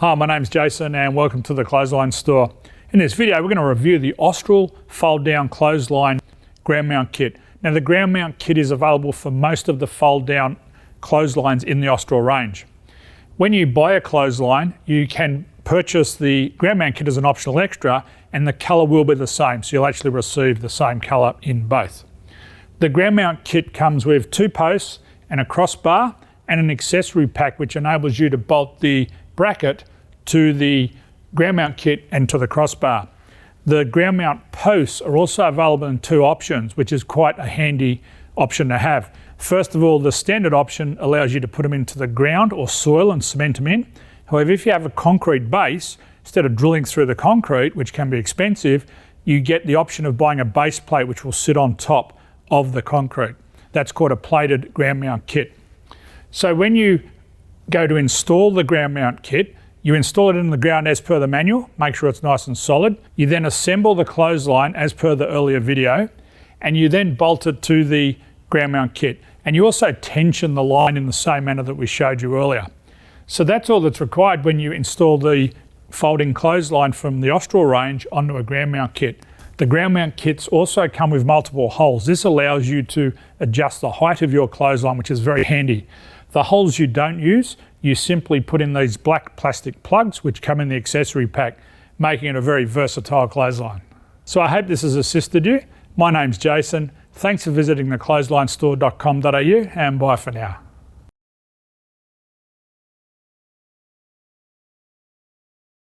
Hi, my name's Jason and welcome to the Clothesline Store. In this video, we're going to review the Austral fold-down clothesline ground mount kit. Now, the ground mount kit is available for most of the fold-down clotheslines in the Austral range. When you buy a clothesline, you can purchase the ground mount kit as an optional extra and the colour will be the same, so you'll actually receive the same colour in both. The ground mount kit comes with 2 posts and a crossbar and an accessory pack which enables you to bolt the bracket to the ground mount kit and to the crossbar. The ground mount posts are also available in 2 options, which is quite a handy option to have. First of all, the standard option allows you to put them into the ground or soil and cement them in. However, if you have a concrete base, instead of drilling through the concrete, which can be expensive, you get the option of buying a base plate which will sit on top of the concrete. That's called a plated ground mount kit. So when you go to install the ground mount kit, you install it in the ground as per the manual, make sure it's nice and solid. You then assemble the clothesline as per the earlier video, and you then bolt it to the ground mount kit. And you also tension the line in the same manner that we showed you earlier. So that's all that's required when you install the folding clothesline from the Austral range onto a ground mount kit. The ground mount kits also come with multiple holes. This allows you to adjust the height of your clothesline, which is very handy. The holes you don't use, you simply put in these black plastic plugs which come in the accessory pack, making it a very versatile clothesline. So I hope this has assisted you. My name's Jason. Thanks for visiting theclotheslinestore.com.au and bye for now.